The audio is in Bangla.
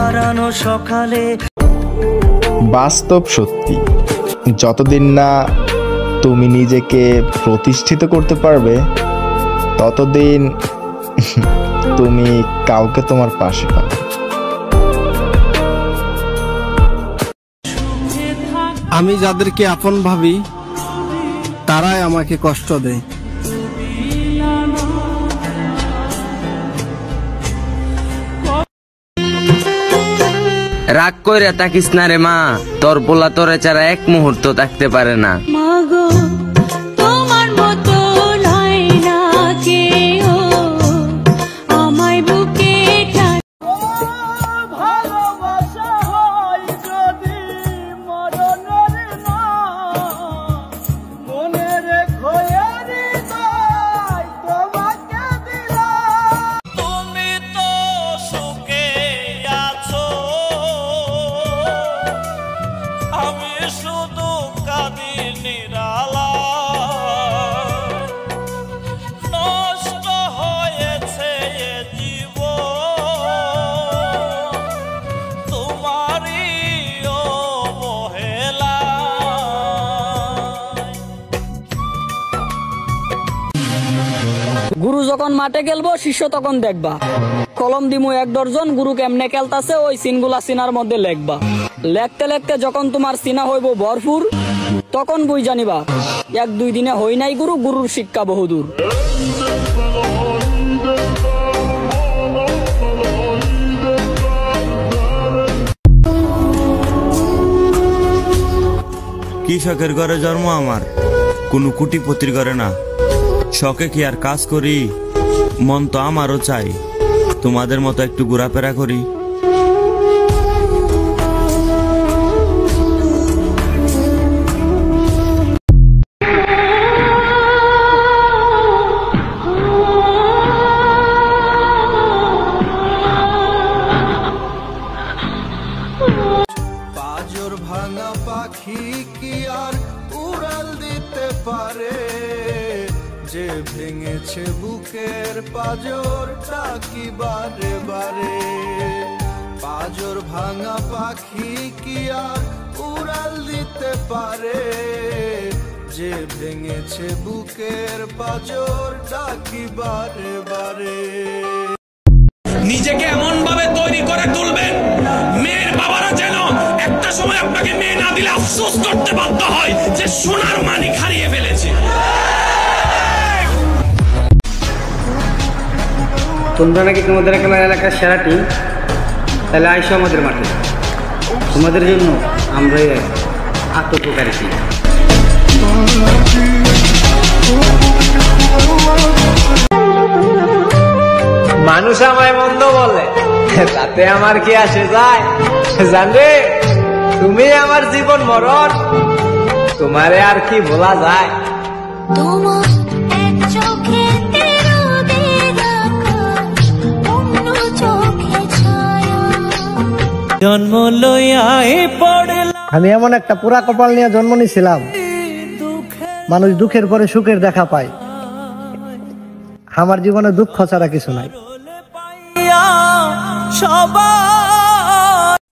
হারানো সকালে। বাস্তব সত্যি, যতদিন না তুমি নিজেকে প্রতিষ্ঠিত করতে পারবে ততদিন তুমি কাউকে তোমার পাশে পাবে। আমি যাদেরকে আপন ভাবি তারাই আমাকে কষ্ট দেয়। রাগ কইরা তাকিস না রে মা, তোর পোলা তোরে ছাড়া এক মুহূর্ত থাকতে পারে না। গুরু যখন মাঠে খেলবো শিষ্য তখন দেখবা, কলম দিমু 1 ডজন, গুরু কেমনে খেলতাছে ওই সিনগুলা সিনার মধ্যে লেখবা। লেখতে লেখতে যখন তোমার সিনা হইব ভরপুর, তখন বুঝ জানিবা 1-2 দিনে হই নাই গুরু, গুরুর শিক্ষা বহুদূর। কৃষকের ঘরে জন্ম আমার, কোনো কোটিপতির ঘরে না। শখে কি আর কাজ করি, মন তো আমারও চাই তোমাদের মতো একটু ঘোরাফেরা করি। পাজর ভাঙা পাখি কি আর উড়াল দিতে পারে, যে ভেঙেছে বুকের পাজরটা কি বারে বারে। পাজর ভাঙা পাখি কি আর উড়াল দিতে পারে, যে ভেঙেছে বুকের পাজরটা কি বারে বারে। নিজেকে এমন ভাবে তৈরি করে তুলবেন মেয়ের বাবারা যেন একটা সময় আপনাকে মেয়ে না দিলে আফসোস করতে বাধ্য হয় যে সোনার মানিক হারিয়ে ফেলেছে। তোমরা নাকি তোমাদের এলাকার সেরা টিম, তাহলে আইসো আমাদের মাঠে, তোমাদের জন্য আমরাই আত্মপ্রকারী টিম। মানুষ আমায় মন্দ বলে, তাতে আমার কি আসে যায়? জানবে তুমি আমার জীবন মরণ, তোমারে আর কি বলা যায়? জন্ম লইয়াই পড়লাম, আমি এমন একটা পুরা কপাল নিয়ে জন্ম নিয়েছিলাম, মানুষ দুঃখের পরে সুখের দেখা পায়। আমার জীবনে দুঃখ ছাড়া কিছু নাই। সবাই